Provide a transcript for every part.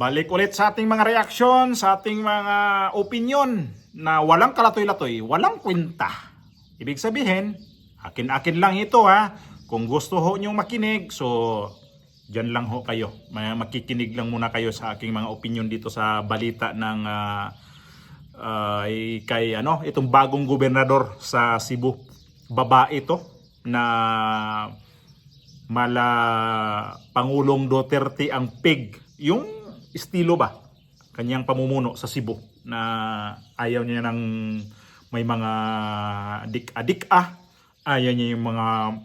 Balik ulit sa ating mga reaksyon, sa ating mga opinion na walang kalatoy-latoy, walang kwenta. Ibig sabihin, akin-akin lang ito ha. Kung gusto ho nyong makinig, so dyan lang ho kayo. Makikinig lang muna kayo sa aking mga opinion dito sa balita ng itong bagong gobernador sa Cebu. Babae ito na mala Pangulong Duterte ang pig. Yung estilo ba? Kanyang pamumuno sa Cebu na ayaw niya ng may mga adik-adik ayaw niya yung mga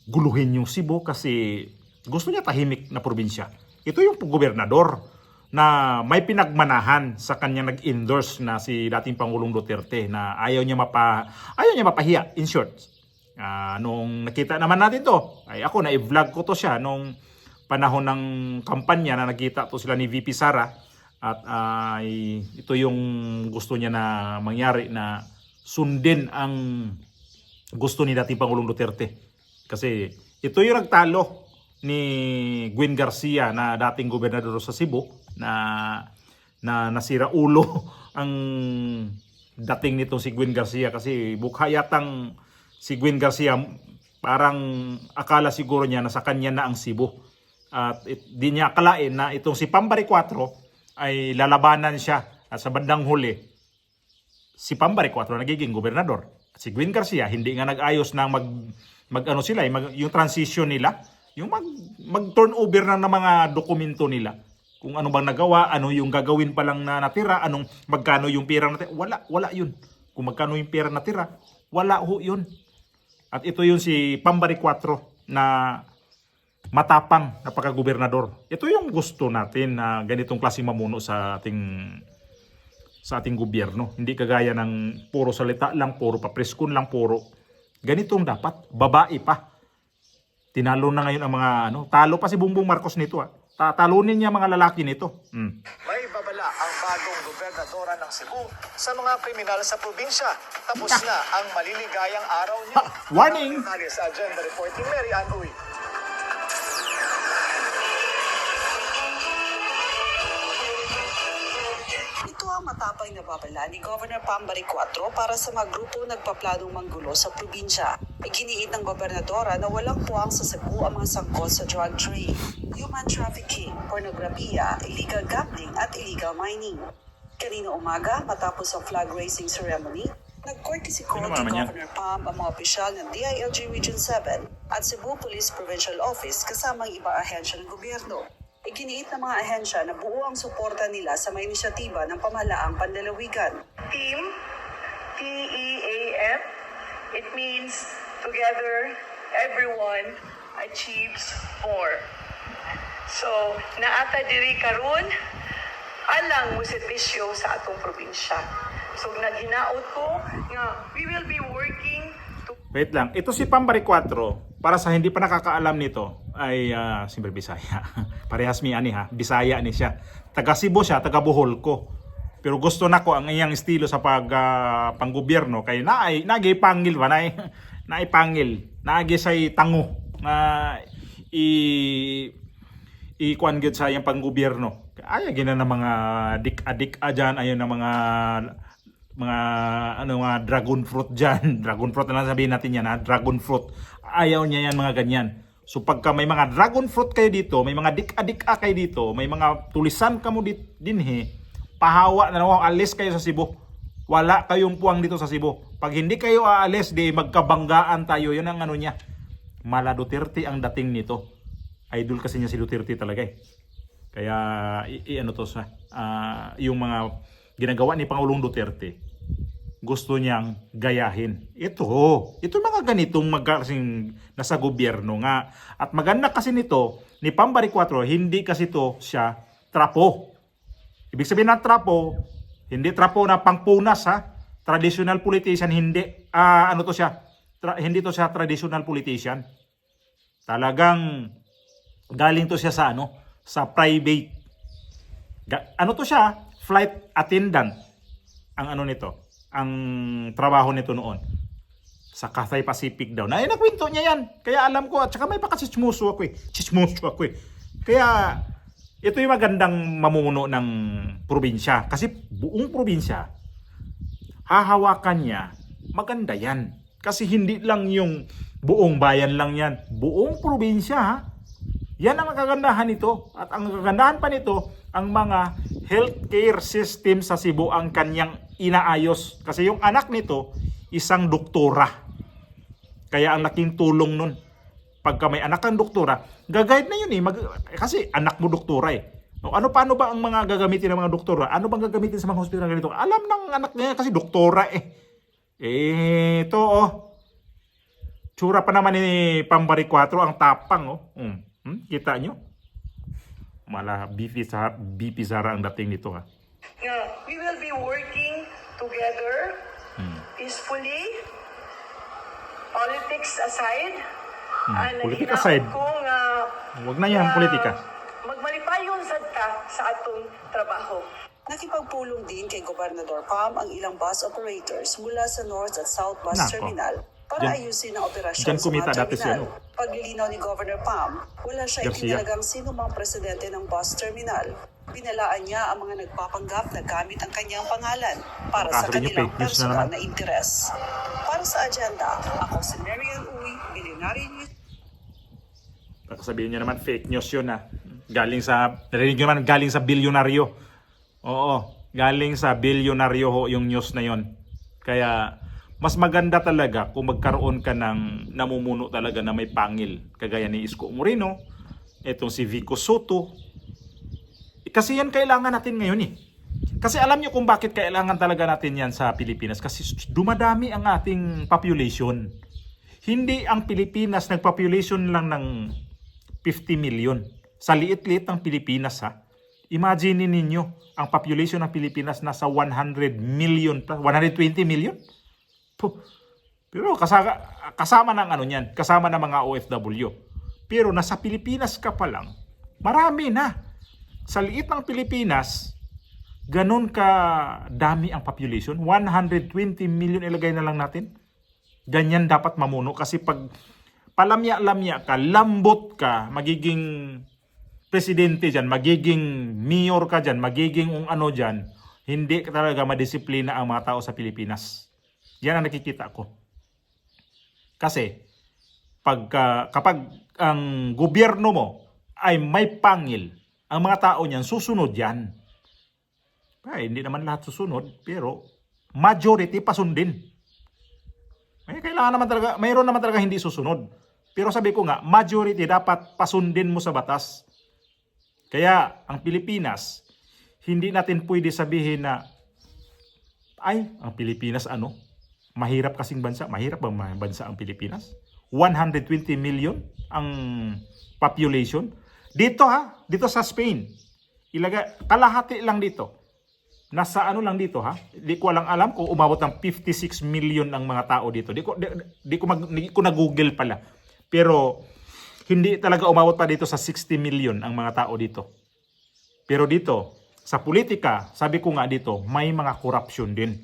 guluhin yung Cebu kasi gusto niya tahimik na probinsya. Ito yung gobernador na may pinagmanahan sa kanyang nag-endorse na si dating Pangulong Duterte na ayaw niya mapahiya, in short. Nung nakita naman natin to, ay ako na-vlog ko to siya nung panahon ng kampanya na nakita to sila ni VP Sara at ito yung gusto niya na mangyari na sundin ang gusto ni dating Pangulong Duterte. Kasi ito yung nagtalo ni Gwen Garcia na dating gobernador sa Cebu na nasira ulo ang dating nito si Gwen Garcia kasi bukha yatang si Gwen Garcia parang akala siguro niya na sa kanya na ang Cebu. At di niya akalain na itong si Pambari 4 ay lalabanan siya at sa bandang huli si Pambari 4 nagiging gobernador. At si Gwen Garcia hindi nga nag-ayos na yung transition nila, yung mag-turnover na ng mga dokumento nila. Kung ano bang nagawa, ano yung gagawin pa lang na natira, magkano yung pera natira, wala yun. Kung magkano yung pera natira, wala ho yun. At ito yung si Pambari 4 na matapang na pagka-gobernador. Ito yung gusto natin na ganitong klaseng mamuno sa ating gobyerno. Hindi kagaya ng puro salita lang, puro papreskon lang, puro ganitong dapat. Babae pa. Tinalo na ngayon ang mga talo pa si Bongbong Marcos nito Tatalunin niya mga lalaki nito. May babala ang bagong gobernadora ng Cebu sa mga kriminal sa probinsya. Tapos na ang maliligayang araw niya. Warning! Sa agenda reporting, Mary Ann Uy. Ito ang matapang na babala ni Governor Pambari 4 para sa mga grupo nagpaplanong manggulo sa probinsya. Iginiit ng gobernadora na walang puwang sa Cebu ang mga sangkot sa drug trade, human trafficking, pornografiya, illegal gambling at illegal mining. Kanina umaga, matapos ang flag raising ceremony, nag-courtesy call kay Governor Pam ang mga opisyal ng DILG Region 7 at Cebu Police Provincial Office kasama ang ibang ahensya ng gobyerno. Iginiit ng mga ahensya na buo ang suporta nila sa mga inisyatiba ng pamahalaang pandalawigan. Team, TEAM, it means together, everyone achieves more. So, naata diri karon alang mo servisyo sa atong probinsya. So, naghinaot ko nga we will be working to... Wait lang. Ito si Pambari 4, para sa hindi pa nakakaalam nito, ay simple Bisaya. Parehas mi ani Bisaya ni siya. Taga Cebu siya, taga Bohol ko. Pero gusto nako ang iyang estilo sa panggobyerno kay nagipangil ba naipangil. Naagi say tango na kuan gyud sa iyang panggobyerno. Ay gina na mga dik-adik diyan, ayon na mga dragon fruit dyan. Dragon fruit na lang sabihin natin yan dragon fruit. Ayaw niya yan mga ganyan. So pagka may mga dragon fruit kayo dito, may mga dik-adik kayo dito, may mga tulisan ka mo dinhi, pahawa na naman, alis kayo sa Cebu. Wala kayong puwang dito sa Cebu. Pag hindi kayo aalis, di magkabanggaan tayo. Yun ang niya. Mala Duterte ang dating nito. Idol kasi niya si Duterte talaga Kaya yung mga ginagawa ni Pangulong Duterte, gusto niyang gayahin. Ito mga ganitong kasing nasa gobyerno nga. At maganda kasi nito, ni Pambari 4, hindi kasi to siya trapo. Ibig sabihin ng trapo, hindi trapo na pangpunas Traditional politician, hindi. Hindi to siya traditional politician. Talagang galing to siya sa private. To siya? Flight attendant. Ang nito. Ang trabaho nito noon sa Cathay Pacific daw. Nakwento niya yan. Kaya alam ko, at saka may pakasitsmuso ako Kaya ito yung magandang mamumuno ng probinsya. Kasi buong probinsya, hahawakan niya, maganda yan. Kasi hindi lang yung buong bayan lang yan. Buong probinsya, ha? Yan ang kagandahan nito. At ang kagandahan pa nito, ang mga healthcare system sa Cebu ang kanyang inaayos. Kasi yung anak nito, isang doktora. Kaya ang laking tulong nun. Pagka may anak kang doktora, gagayad na yun eh. Kasi anak mo doktora eh. No, paano ba ang mga gagamitin ng mga doktora? Ano bang gagamitin sa mga hospital na ganito? Alam ng anak niya kasi doktora eh. Ito Tsura pa naman ni Pambari 4 ang tapang oh. Kita nyo? Mala BP Sara ang dating nito ha. We will be working together peacefully, politics aside. Politika aside. Huwag na yan, politika. Magmalipayon sad ta sa atong trabaho. Nakipagpulong din kay Gobernador Pam ang ilang bus operators mula sa North at South Bus Nako. Terminal para Diyan- ayusin ang operasyon diyan sa kumita mga dati si terminal. ano? Paglilinaw ni Governor Pam, wala siya Garcia. itinalagang sino mang presidente ng bus terminal. Binalaan niya ang mga nagpapanggap na gamit ang kanyang pangalan para sa Sabi niyo, kanilang fake news na personal naman. na interes. Para sa agenda, ako si Marian Uy, Billionaire News. Baka sabihin niya naman fake news yun ha. Narinig nyo naman galing sa bilyonaryo. Oo, galing sa bilyonaryo ho yung news na yon. Kaya mas maganda talaga kung magkaroon ka ng namumuno talaga na may pangil. Kagaya ni Isko Moreno, etong si Vico Soto. Kasi yan kailangan natin ngayon eh. Kasi alam nyo kung bakit kailangan talaga natin yan sa Pilipinas. Kasi dumadami ang ating population. Hindi ang Pilipinas nagpopulation lang ng 50 million. Sa liit-liit ng Pilipinas ha. Imagine ninyo, ang population ng Pilipinas nasa 100 million, 120 million? Puh. Pero kasama ng ano niyan, kasama ng mga OFW. Pero nasa Pilipinas ka pa lang, marami na. Sa liit ng Pilipinas, ganun ka dami ang population. 120 million ilagay na lang natin. Ganyan dapat mamuno kasi pag palamya-lamya ka, lambot ka, magiging presidente dyan, magiging mayor ka dyan, magiging ano dyan, hindi talaga madisiplina ang mga tao sa Pilipinas. Yan ang nakikita ko. Kasi kapag ang gobyerno mo ay may pangil, ang mga tao niyan susunod yan. Hindi naman lahat susunod, pero majority pasundin. Kailangan naman talaga, mayroon naman talaga hindi susunod. Pero sabi ko nga, majority dapat pasundin mo sa batas. Kaya ang Pilipinas, hindi natin pwede sabihin na ang Pilipinas mahirap kasing bansa. Mahirap bang bansa ang Pilipinas? 120 million ang population. Dito sa Spain, kalahati lang dito. Nasa lang dito ha. Di ko lang alam kung umabot ng 56 million ang mga tao dito. Di ko na-google pala. Pero hindi talaga umabot pa dito sa 60 million ang mga tao dito. Pero dito, sa politika, sabi ko nga dito, may mga corruption din.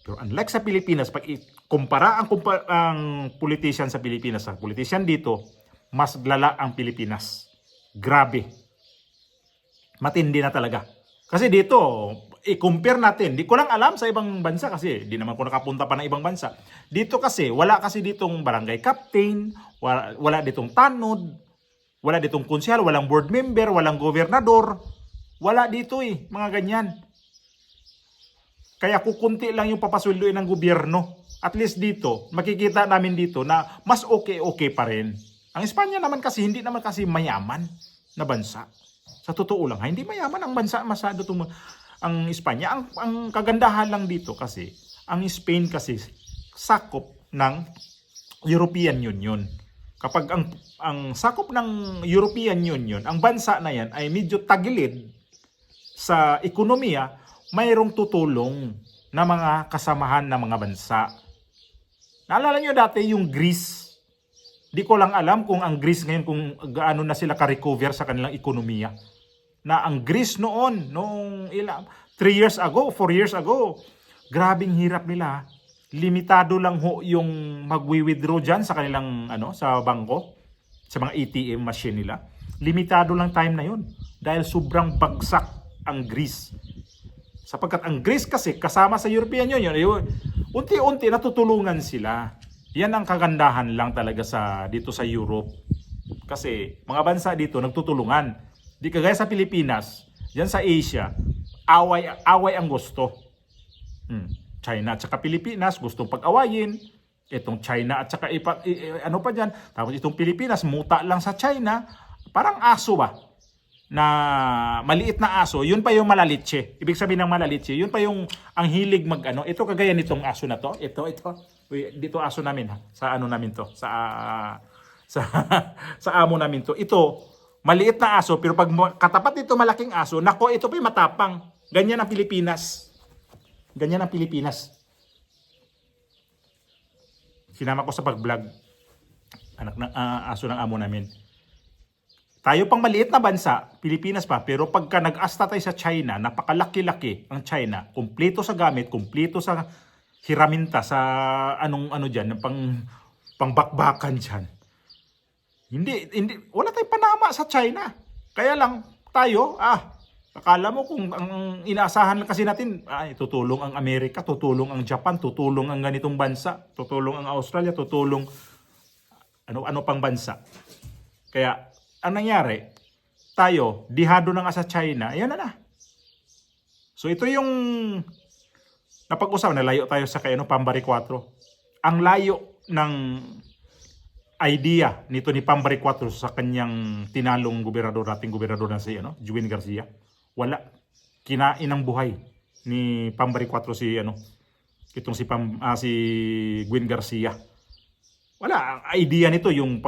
Pero unlike sa Pilipinas, pag ikumpara ang politician sa Pilipinas sa politician dito, mas lala ang Pilipinas. Grabe. Matindi na talaga. Kasi dito, i-compare natin. Di ko lang alam sa ibang bansa kasi di naman ko nakapunta pa ng ibang bansa. Dito kasi, wala kasi ditong barangay captain, wala ditong tanod, wala ditong konsyal, walang board member, walang gobernador. Wala dito mga ganyan. Kaya kukunti lang yung papasweldoin ng gobyerno. At least dito, makikita namin dito na mas okay pa rin. Ang Espanya naman kasi, hindi naman kasi mayaman na bansa. Sa totoo lang, hindi mayaman ang bansa masyado ang Espanya. Ang kagandahan lang dito kasi, ang Spain kasi sakop ng European Union. Kapag ang sakop ng European Union, ang bansa na yan ay medyo tagilid sa ekonomiya, mayroong tutulong na mga kasamahan ng mga bansa. Naalala nyo dati yung Greece? Di ko lang alam kung ang Greece ngayon kung gaano na sila ka-recover sa kanilang ekonomiya. Na ang Greece noong 3 years ago, 4 years ago, grabing hirap nila. Limitado lang yung magwi-withdraw dyan sa kanilang sa bangko, sa mga ATM machine nila. Limitado lang time na yun. Dahil sobrang bagsak ang Greece. Sapagkat ang Greece kasi kasama sa European Union, unti-unti natutulungan sila. Yan ang kagandahan lang talaga dito sa Europe. Kasi mga bansa dito nagtutulungan. Di kagaya sa Pilipinas, yan sa Asia, away ang gusto. China at saka Pilipinas gustong pag-awayin. Itong China at saka ano pa dyan. Tapos itong Pilipinas, muta lang sa China. Parang aso ba? Na maliit na aso, yun pa yung malalitse. Ibig sabihin ng malalitse, yun pa yung ang hilig mag-ano. Ito kagaya nitong aso na to. Ito. Uy, dito aso namin ha. Sa ano namin to. Sa amo namin to. Ito, maliit na aso, pero pag katapat nito malaking aso, nako, ito pa yung matapang. Ganyan ang Pilipinas. Ganyan ang Pilipinas. Sinama ko sa pag-vlog. Anak ng aso ng amo namin. Tayo pang maliit na bansa, Pilipinas pa, pero pagka nag-asta tayo sa China, napakalaki-laki ang China. Kumpleto sa gamit, kumpleto sa hiraminta, sa ano dyan, pangbakbakan dyan. Hindi, wala tayong panama sa China. Kaya lang tayo, akala mo kung ang inaasahan kasi natin, tutulong ang Amerika, tutulong ang Japan, tutulong ang ganitong bansa, tutulong ang Australia, tutulong ano pang bansa. Kaya, ang nangyari, tayo, dihado na nga sa China, ayan na. So, ito yung napag-usapan, nalayo tayo sa Pambari 4. Ang layo ng idea nito ni Pambari 4 sa kanyang tinalong dating gobernador na si Juin Garcia. Wala. Kinain ang buhay ni Pambari 4 itong si Juin Garcia. Wala. Ang idea nito yung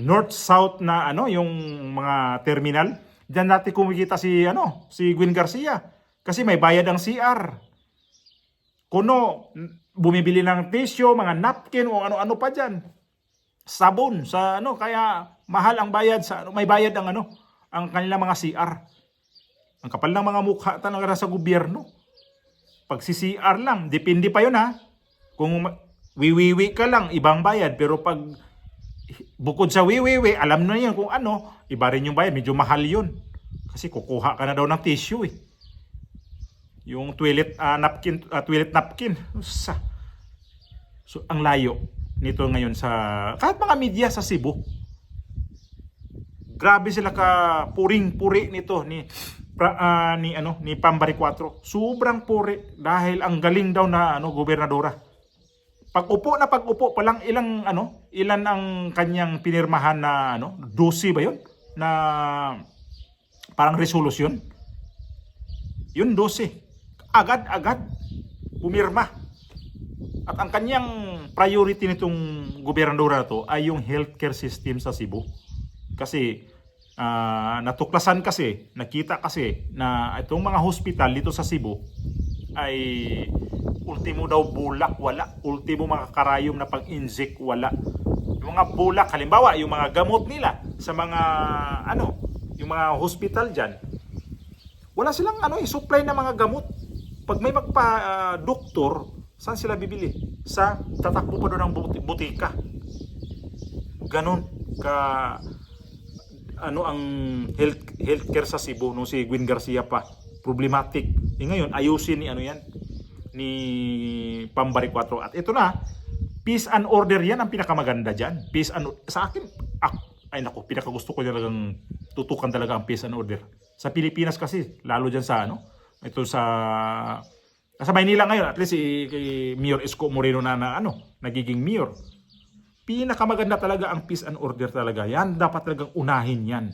north-south na yung mga terminal. Diyan natin kumikita si Juin Garcia. Kasi may bayad ang CR. Kuno, bumibili ng tissue, mga napkin o ano-ano pa diyan. Sabon sa kaya mahal ang bayad may bayad ang kanilang mga CR. Ang kapal ng mga mukha talaga sa gobyerno. Pag si CR lang, depende pa yun ha. Kung wiwiwi ka lang, ibang bayad. Pero pag bukod sa wiwiwi, alam na yun kung iba rin yung bayad. Medyo mahal yun. Kasi kukuha ka na daw ng tissue eh. Yung toilet napkin. So, ang layo nito ngayon kahit mga media sa Cebu. Grabe sila ka puring-puri nito ni Pambari 4. Sobrang puri dahil ang galing daw na gobernadora. Pag-upo pa lang ilan ang kanyang pinirmahan na 12 ba 'yon? Na parang resolusyon. Yun 12. Agad pumirma. At ang kanyang priority nitong gobernadora na to ay yung healthcare system sa Cebu. Kasi natuklasan kasi, nakita kasi na itong mga hospital dito sa Cebu ay ultimo daw bulak, wala. Ultimo mga karayom na pang-inject, wala. Yung mga bulak, halimbawa, yung mga gamot nila sa mga yung mga hospital dyan, wala silang i-supply na mga gamot. Pag may doktor, saan sila bibili? Tatakbo pa doon ng butika. Ganon ang healthcare sa Cebu nung si Juin Garcia pa. Problematic. Ngayon, ayusin ni Pambari 4. At ito na, peace and order yan ang pinakamaganda dyan. Sa akin, pinakagusto ko talagang tutukan talaga ang peace and order. Sa Pilipinas kasi, lalo dyan sa sa Maynila ngayon, at least si Mayor Isko Moreno na nagiging mayor. Pinakamaganda talaga ang peace and order talaga. Yan, dapat talagang unahin yan.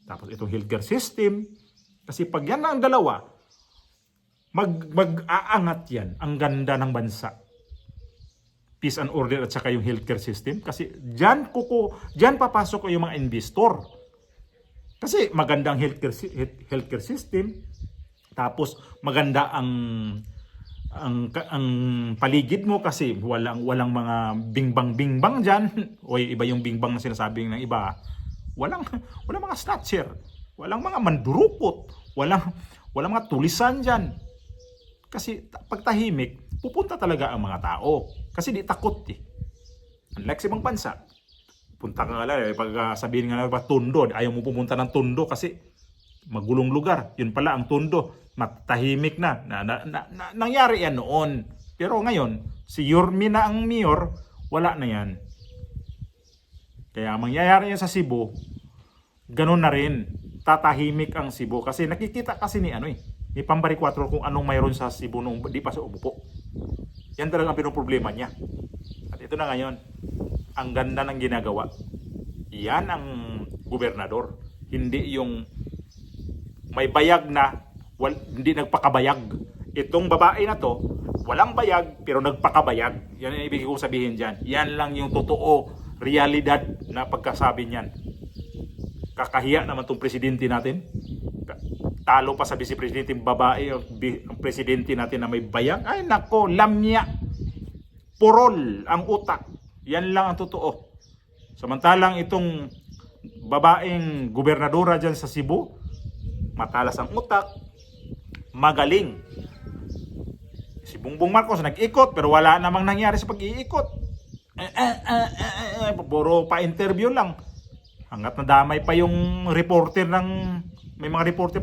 Tapos itong healthcare system. Kasi pag yan na ang dalawa, mag-aangat yan ang ganda ng bansa. Peace and order at saka yung healthcare system. Kasi dyan papasok ko yung mga investor. Kasi maganda ang healthcare system. Tapos maganda ang paligid mo kasi walang mga bingbang diyan. O iba yung bingbang na sinasabing ng iba. Walang mga snatcher, walang mga mandurupot, walang mga tulisan diyan. Kasi pag tahimik, pupunta talaga ang mga tao kasi di takot eh. Unlike sa ibang bansa, punta ka nga lang, pag sabihin nga lang ba Tondo, ayaw mo pumunta ng Tondo kasi magulong lugar. Yun pala ang Tondo, matahimik na. Nangyari yan noon. Pero ngayon, si Yorme na ang mayor, wala na yan. Kaya mangyayari yan sa Cebu, ganun na rin. Tatahimik ang Cebu. Kasi nakikita kasi ni ni Pambari 4 kung anong mayroon sa Cebu nung di pa sa umupo. Yan talaga ang pinoproblema niya. At ito na ngayon, ang ganda ng ginagawa. Yan ang gobernador. Hindi yung may bayag na hindi nagpakabayag. Itong babae na to, walang bayag pero nagpakabayag. Yan ang ibig kong sabihin dyan. Yan lang yung totoo, realidad na pagkasabi niyan. Kakahiya naman tong presidente natin. Talo pa sa vice-presidente babae, ang presidente natin na may bayag. Ay nako, lamya. Purol ang utak. Yan lang ang totoo. Samantalang itong babaeng gobernadora dyan sa Cebu, matalas ang utak, magaling. Si Bongbong Marcos nag-ikot pero wala namang nangyari sa pag-iikot. Puro pa-interview lang. Hanggat nadamay pa yung reporter ng may reporter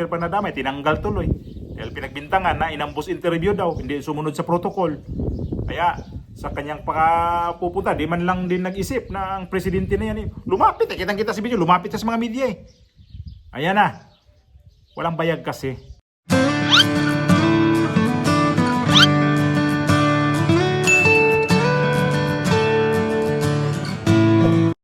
pa nadamay, tinanggal tuloy. Dahil pinagbintangan na inambos interview daw, hindi sumunod sa protocol. Kaya sa kanyang pupunta, di man lang din nag-isip na ang presidente na yan lumapit, kitang-kita si video, lumapit sa mga media. Ayan na. Walang bayag kasi.